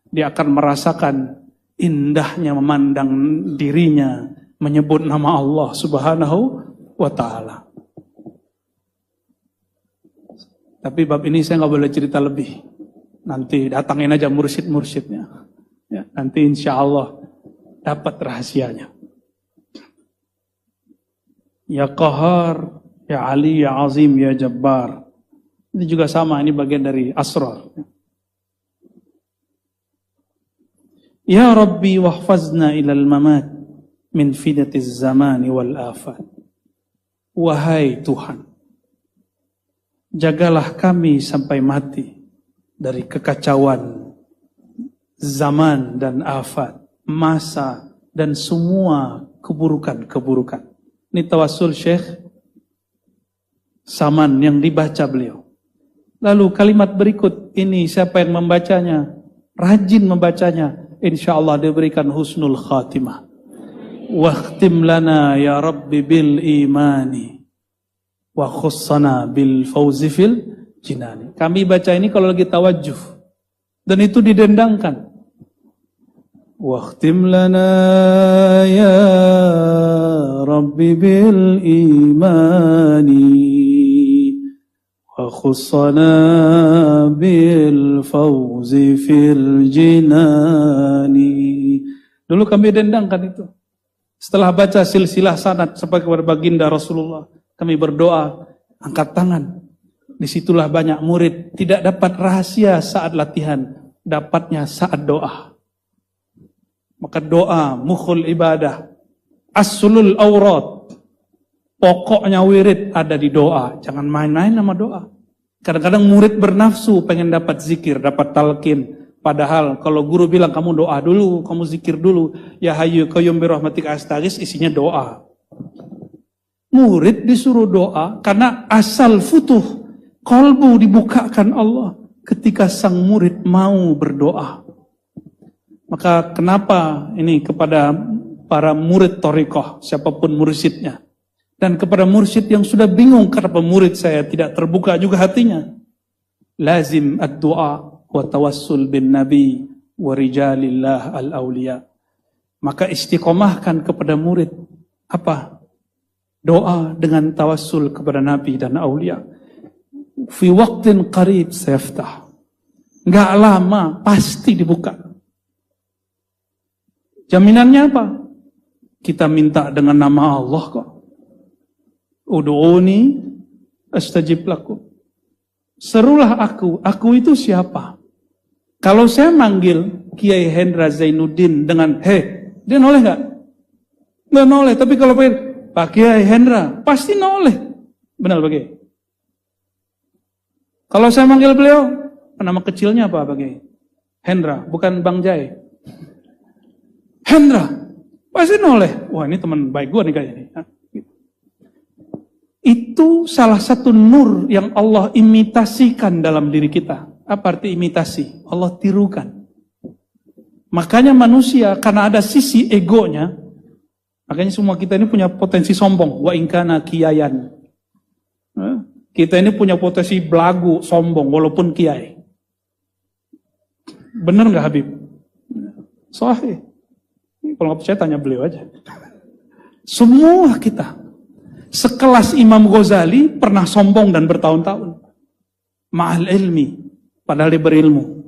Dia akan merasakan indahnya memandang dirinya. Menyebut nama Allah subhanahu wa ta'ala. Tapi bab ini saya nggak boleh cerita lebih. Nanti datangin aja mursyid-mursyidnya. Ya, nanti insya Allah dapat rahasianya. Ya Qahhar, Ya Ali, Ya Azim, Ya Jabbar. Ini juga sama, ini bagian dari asrar. Ya Rabbi wahfazna ilal mamat min fidatiz zamani wal afat. Wahai Tuhan, jagalah kami sampai mati dari kekacauan zaman dan afat, masa dan semua keburukan-keburukan. Ini tawassul Syekh Saman yang dibaca beliau. Lalu kalimat berikut ini siapa yang membacanya, rajin membacanya, insyaallah diberikan husnul khatimah. Wakhtim lana ya Rabbi bil imani wa khussana bil fauzi fil jinani. Kami baca ini kalau lagi tawajuh dan itu didendangkan. Wakhtim lana ya Rabbi bil imani wa khussana bil fauzi fil jinani. Dulu kami dendangkan itu. Setelah baca silsilah sanad sampai kepada baginda Rasulullah, kami berdoa, angkat tangan. Disitulah banyak murid tidak dapat rahasia saat latihan, dapatnya saat doa. Maka doa, mukhul ibadah, aslul aurat, pokoknya wirid ada di doa. Jangan main-main sama doa. Kadang-kadang murid bernafsu pengen dapat zikir, dapat talqin. Padahal kalau guru bilang kamu doa dulu, kamu zikir dulu. Ya hayyu qayyum birahmatika astaghits, isinya doa. Murid disuruh doa karena asal futuh. Qalbu dibukakan Allah ketika sang murid mau berdoa. Maka kenapa ini kepada para murid thariqah, siapapun mursyidnya. Dan kepada mursyid yang sudah bingung kenapa murid saya tidak terbuka juga hatinya. Lazim ad-du'a wa tawassul bin nabi wa rijalillah al-awliya. Maka istiqomahkan kepada murid. Apa? Doa dengan tawassul kepada nabi dan awliya. Fi waqtin qarib sayaftah. Enggak lama pasti dibuka. Jaminannya apa? Kita minta dengan nama Allah kok. Ud'uni astajib lakum. Serulah aku itu siapa? Kalau saya manggil Kiai Hendra Zainuddin dengan dia noleh nggak? Nggak noleh. Tapi kalau Pak Kiai Hendra, pasti noleh. Benar Pak? Kalau saya manggil beliau, nama kecilnya apa Pak Kiai? Hendra, bukan Bang Jai. Hendra, pasti noleh. Wah ini teman baik gue nih kayaknya. Itu salah satu nur yang Allah imitasikan dalam diri kita. Apa arti imitasi? Allah tirukan. Makanya manusia karena ada sisi egonya, makanya semua kita ini punya potensi sombong. Wa ingkana kiyayan. Kita ini punya potensi belagu, sombong, walaupun kiai. Benar nggak Habib? Sahih. Kalau nggak percaya tanya beliau aja. Semua kita. Sekelas Imam Ghazali pernah sombong dan bertahun-tahun. Ma'al ilmi. Padahal dia berilmu.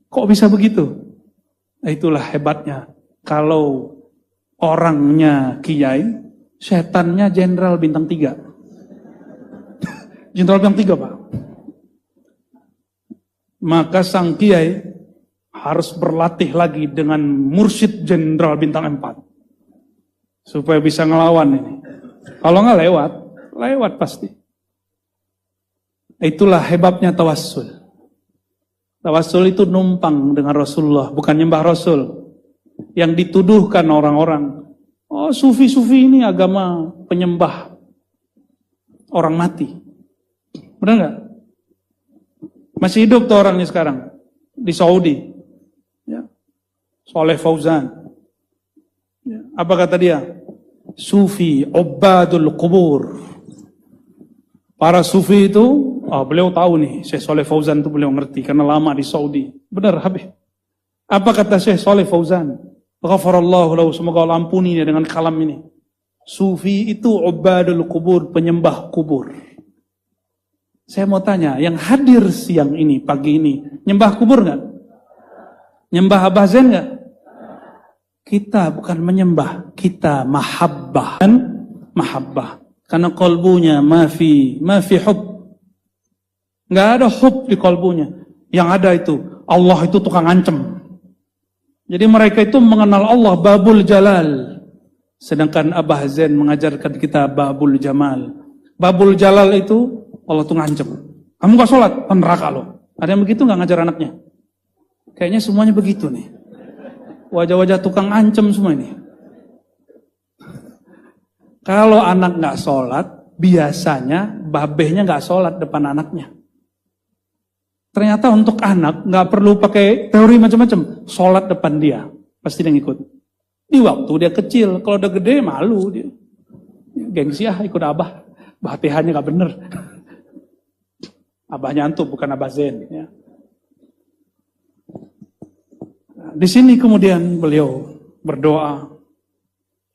Kok bisa begitu? Nah, itulah hebatnya. Kalau orangnya kiai, setannya jenderal bintang 3. Jenderal bintang 3 Pak. Maka sang kiai harus berlatih lagi dengan mursyid jenderal bintang 4. Supaya bisa ngelawan ini. Kalau nggak lewat pasti. Itulah hebatnya tawassul. Tawassul itu numpang dengan Rasulullah, bukan nyembah Rasul. Yang dituduhkan orang-orang, oh sufi-sufi ini agama penyembah orang mati. Benar nggak? Masih hidup tuh orangnya sekarang di Saudi. Ya. Soleh Fauzan. Ya. Apa kata dia? Sufi, ubadul kubur. Para sufi itu, beliau tahu nih, Syekh Soleh Fauzan itu beliau ngerti karena lama di Saudi. Benar Habib. Apa kata Syekh Soleh Fauzan? Ghafarallahu lahu, semoga Allah ampuni dia dengan kalam ini. Sufi itu ubadul kubur, penyembah kubur. Saya mau tanya, yang hadir siang ini, pagi ini, nyembah kubur nggak? Nyembah Abah Zain nggak? Kita bukan menyembah, kita mahabbah. Mahabbah. Karena kolbunya mafi hub. Nggak ada hub di kolbunya. Yang ada itu, Allah itu tukang ancem. Jadi mereka itu mengenal Allah Babul Jalal. Sedangkan Abah Zain mengajarkan kita Babul Jamal. Babul Jalal itu Allah tuh ngancem. Kamu gak sholat, neraka lo. Ada yang begitu gak ngajar anaknya? Kayaknya semuanya begitu nih. Wajah-wajah tukang ancem semua ini. Kalau anak gak sholat, biasanya babehnya gak sholat depan anaknya. Ternyata untuk anak gak perlu pakai teori macam-macam. Sholat depan dia, pasti dia ngikut. Di waktu dia kecil, kalau udah gede malu dia. Gengsi ikut abah. Fatihahnya gak bener. Abahnya antum, bukan Abah Zain. Ya. Di sini kemudian beliau berdoa.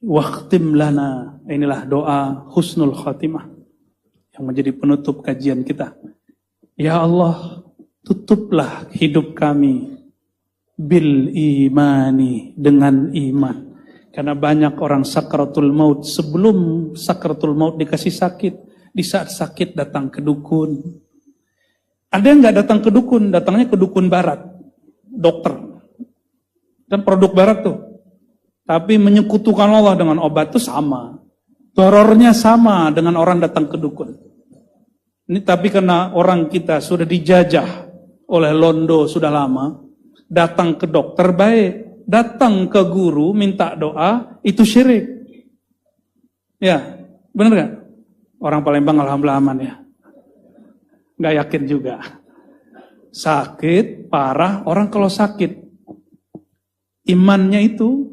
Waqtim lana. Inilah doa husnul khatimah. Yang menjadi penutup kajian kita. Ya Allah, tutuplah hidup kami. Bil imani. Dengan iman. Karena banyak orang sakratul maut. Sebelum sakratul maut dikasih sakit. Di saat sakit datang ke dukun. Ada yang nggak datang ke dukun, datangnya ke dukun barat, dokter. Dan produk barat tuh. Tapi menyekutukan Allah dengan obat itu sama. Terornya sama dengan orang datang ke dukun. Ini tapi karena orang kita sudah dijajah oleh Londo sudah lama, datang ke dokter baik, datang ke guru minta doa, itu syirik. Ya, benar gak? Orang Palembang alhamdulillah aman ya. Nggak yakin juga. Sakit, parah, orang kalau sakit, imannya itu,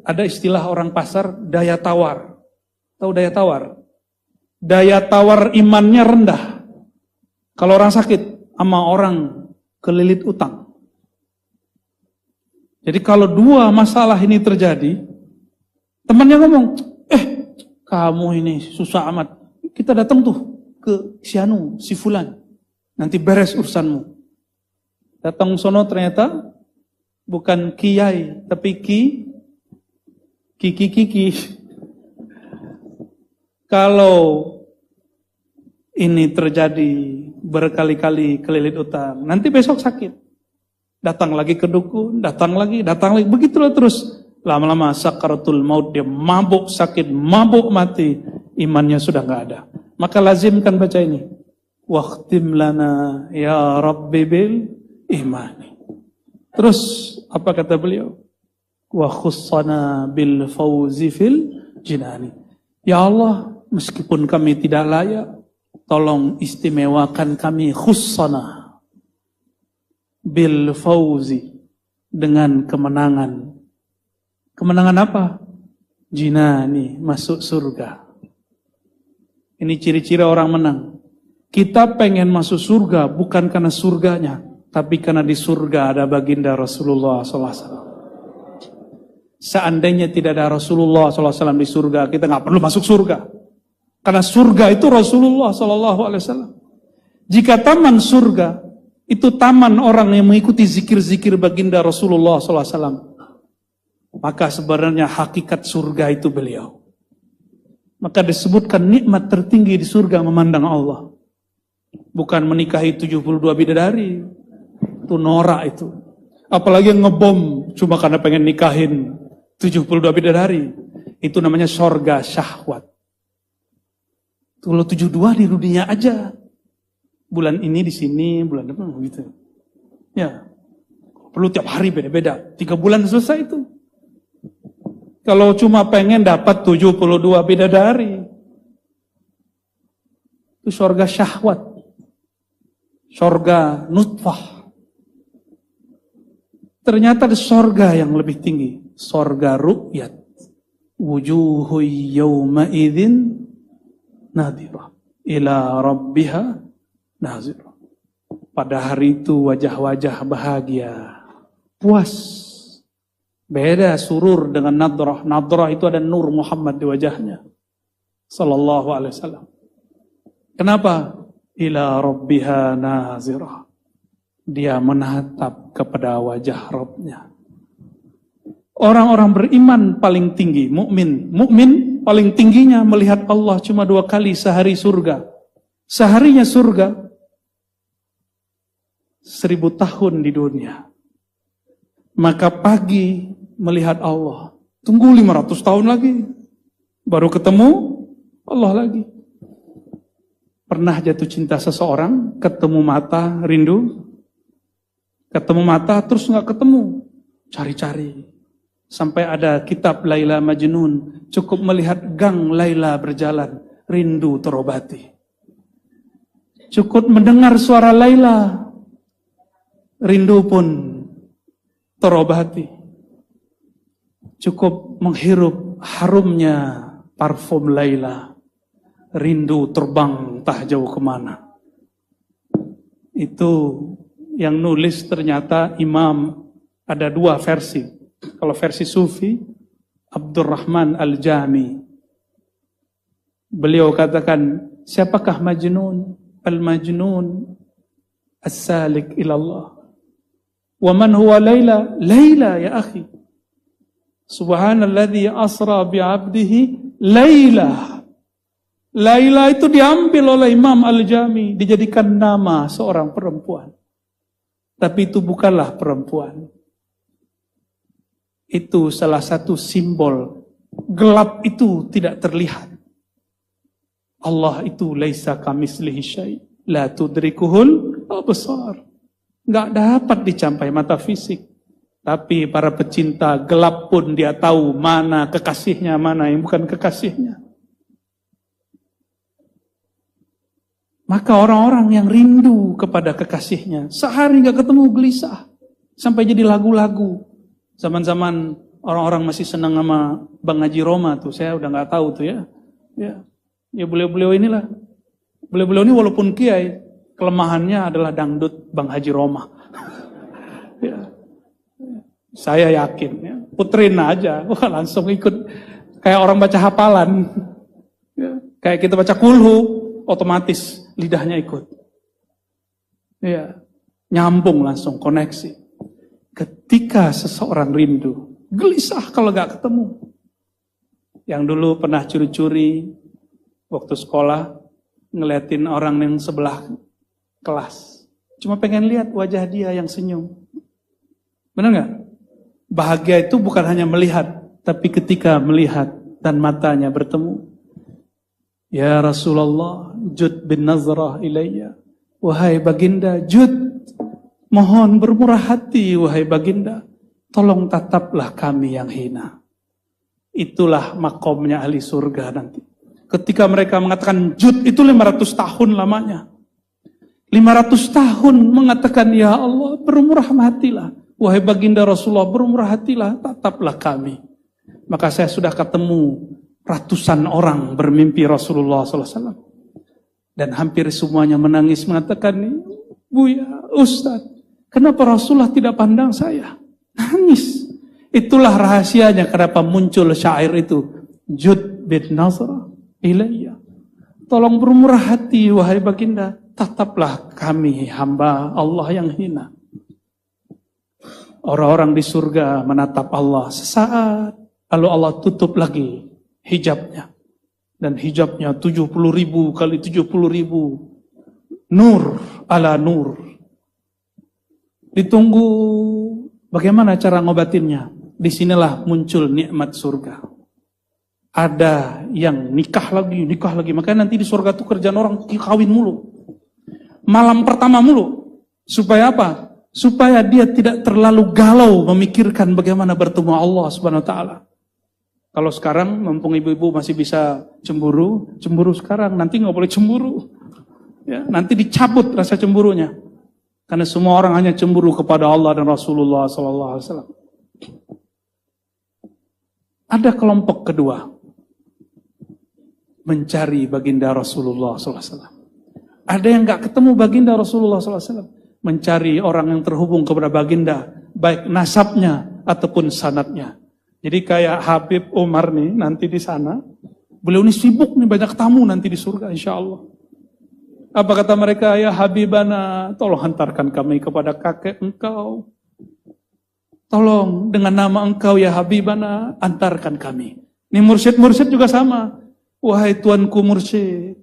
ada istilah orang pasar, daya tawar. Tahu daya tawar? Daya tawar imannya rendah. Kalau orang sakit, sama orang kelilit utang. Jadi kalau dua masalah ini terjadi, temannya ngomong, kamu ini susah amat. Kita datang tuh ke si Anu, si Fulan. Nanti beres urusanmu. Datang sono ternyata bukan kiai, tapi kiki. Kalau ini terjadi berkali-kali kelilit utang, nanti besok sakit. Datang lagi ke dukun, datang lagi. Begitulah terus. Lama-lama sakaratul maut, dia mabuk sakit, mabuk mati. Imannya sudah nggak ada. Maka lazimkan baca ini. Waqtim lana ya Rabbi bil imani. Terus apa kata beliau? Wa khussana bil fauzi fil jinani. Ya Allah, meskipun kami tidak layak, tolong istimewakan kami khussana bil fauzi dengan kemenangan. Kemenangan apa? Jinani, masuk surga. Ini ciri-ciri orang menang. Kita pengen masuk surga bukan karena surganya, tapi karena di surga ada baginda Rasulullah SAW. Seandainya tidak ada Rasulullah SAW di surga, kita nggak perlu masuk surga. Karena surga itu Rasulullah SAW. Jika taman surga itu taman orang yang mengikuti zikir-zikir baginda Rasulullah SAW, maka sebenarnya hakikat surga itu beliau. Maka disebutkan nikmat tertinggi di surga memandang Allah. Bukan menikahi 72 bidadari. Itu norak itu. Apalagi yang ngebom cuma karena pengen nikahin 72 bidadari. Itu namanya sorga syahwat. Kalau 72 di dunia aja. Bulan ini di sini, bulan depan gitu. Ya. Perlu tiap hari beda-beda. 3 bulan selesai itu. Kalau cuma pengen dapat 72 bidadari. Itu sorga syahwat. Sorga nutfah. Ternyata ada sorga yang lebih tinggi. Sorga ru'yat. Wujuhu yawma idzin nadhirah. Ila rabbiha nazirah. Pada hari itu wajah-wajah bahagia. Puas. Beda surur dengan nadrah. Nadrah itu ada nur Muhammad di wajahnya. Sallallahu alaihi wasallam. Kenapa? Ila rabbiha nazirah. Dia menatap kepada wajah Rabbnya. Orang-orang beriman paling tinggi, mukmin. Mukmin paling tingginya melihat Allah cuma 2 kali sehari surga. Seharinya surga 1000 tahun di dunia. Maka pagi melihat Allah. Tunggu 500 tahun lagi. Baru ketemu Allah lagi. Pernah jatuh cinta seseorang, ketemu mata, rindu. Ketemu mata, terus nggak ketemu. Cari-cari. Sampai ada kitab Laila Majnun. Cukup melihat gang Laila berjalan. Rindu terobati. Cukup mendengar suara Laila. Rindu pun terobati. Cukup menghirup harumnya parfum Laila. Rindu terbang tak jauh kemana. Itu yang nulis ternyata Imam, ada 2 versi. Kalau versi Sufi, Abdurrahman Al-Jami. Beliau katakan, siapakah Majnun? Al-Majnun As-Salik ilallah. Wa man huwa Laila? Laila ya akhi. Subhanalladzi asra bi'abdihi Laila. Laila itu diambil oleh Imam Al-Jami, dijadikan nama seorang perempuan. Tapi itu bukanlah perempuan. Itu salah satu simbol. Gelap itu tidak terlihat. Allah itu laisa kamitslihi syai', la tudrikuhul absar. Enggak dapat dicapai mata fisik. Tapi para pecinta gelap pun dia tahu mana kekasihnya, mana yang bukan kekasihnya. Maka orang-orang yang rindu kepada kekasihnya, sehari nggak ketemu gelisah. Sampai jadi lagu-lagu. Zaman-zaman orang-orang masih senang sama Bang Haji Roma tuh, saya udah nggak tahu tuh ya. Ya beliau-beliau inilah. Beliau-beliau ini walaupun kiai, kelemahannya adalah dangdut Bang Haji Roma. Ya. Saya yakin, ya. Puterin aja, wah langsung ikut. Kayak orang baca hafalan. Ya. Kayak kita baca kulhu, otomatis lidahnya ikut. Ya. Nyambung langsung, koneksi. Ketika seseorang rindu, gelisah kalau gak ketemu. Yang dulu pernah curi-curi, waktu sekolah, ngeliatin orang yang sebelah kelas. Cuma pengen lihat wajah dia yang senyum. Benar gak? Bahagia itu bukan hanya melihat, tapi ketika melihat dan matanya bertemu. Ya Rasulullah, jud bin nazrah ilayya. Wahai baginda, jud. Mohon bermurah hati, wahai baginda. Tolong tataplah kami yang hina. Itulah makomnya ahli surga nanti. Ketika mereka mengatakan jud, itu 500 tahun lamanya. 500 tahun mengatakan, ya Allah, bermurah hatilah. Wahai baginda Rasulullah, bermurah hatilah, tataplah kami. Maka saya sudah ketemu ratusan orang bermimpi Rasulullah SAW. Dan hampir semuanya menangis mengatakan, Buya, Ustaz, kenapa Rasulullah tidak pandang saya? Nangis. Itulah rahasianya kenapa muncul syair itu. Jud bin nazrah ilayya. Tolong bermurah hati, wahai baginda. Tataplah kami hamba Allah yang hina. Orang-orang di surga menatap Allah sesaat, lalu Allah tutup lagi hijabnya. Dan hijabnya 70.000 kali 70.000. Nur ala nur. Ditunggu bagaimana cara ngobatinnya. Disinilah muncul nikmat surga. Ada yang nikah lagi. Makanya nanti di surga itu kerjaan orang kawin mulu. Malam pertama mulu. Supaya apa? Supaya dia tidak terlalu galau memikirkan bagaimana bertemu Allah Subhanahu wa taala. Kalau sekarang mumpung ibu-ibu masih bisa cemburu sekarang, nanti nggak boleh cemburu. Ya, nanti dicabut rasa cemburunya. Karena semua orang hanya cemburu kepada Allah dan Rasulullah sallallahu alaihi wasallam. Ada kelompok kedua. Mencari baginda Rasulullah sallallahu alaihi wasallam. Ada yang nggak ketemu baginda Rasulullah sallallahu alaihi wasallam. Mencari orang yang terhubung kepada baginda, baik nasabnya ataupun sanadnya. Jadi kayak Habib Umar nih nanti di sana, beliau ini sibuk nih, banyak tamu nanti di surga insya Allah. Apa kata mereka? Ya Habibana, tolong hantarkan kami kepada kakek engkau. Tolong dengan nama engkau ya Habibana, antarkan kami. Ini mursyid-mursyid juga sama. Wahai tuanku mursyid,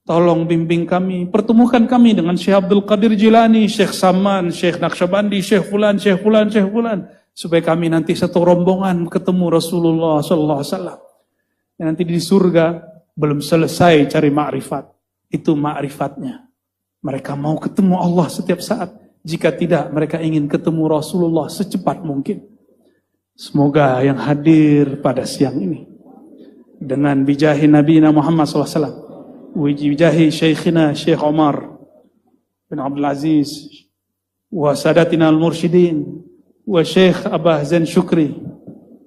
tolong bimbing kami, pertemukan kami dengan Syekh Abdul Qadir Jilani, Syekh Saman, Syekh Naqsyabandi, Syekh Fulan. supaya kami nanti satu rombongan ketemu Rasulullah sallallahu alaihi wasallam. Nanti di surga belum selesai cari ma'rifat. Itu ma'rifatnya. Mereka mau ketemu Allah setiap saat. Jika tidak, mereka ingin ketemu Rasulullah secepat mungkin. Semoga yang hadir pada siang ini dengan bijahi Nabi Muhammad SAW, bijahi Syekhina Syekh Omar bin Abdul Aziz, wa sadatina al-mursyidin, wa Syekh Abah Zain Syukri,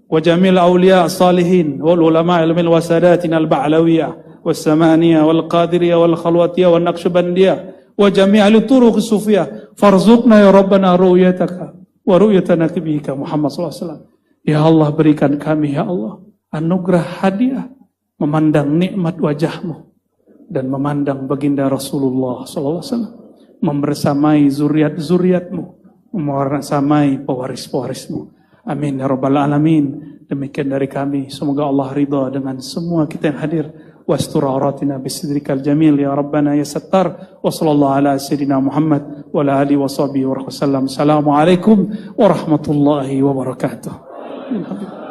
wa jamil awliya salihin, wal ulama ilmil wa sadatina al-ba'lawiyah, wa samaniyah, wal qadiriyah, wal khalwatiyah, wal naqsyabandiyah, wa jami'al turuq sufiyah, farzuqna ya Rabbana ru'yataka, wa ru'yata nabiyika Muhammad SAW. Ya Allah, berikan kami ya Allah anugerah hadiah memandang nikmat wajahmu dan memandang baginda Rasulullah SAW, membersamai zuriat-zuriatmu, membersamai pewaris-pewarismu. Amin ya rabbal alamin. Demikian dari kami, semoga Allah ridha dengan semua kita yang hadir. Wastur auratina bisidrikal jamil ya rabbana ya sattar. Wa sallallahu ala sayyidina Muhammad wa ala alihi wa sahbihi wa sallam. Assalamualaikum warahmatullahi wabarakatuh.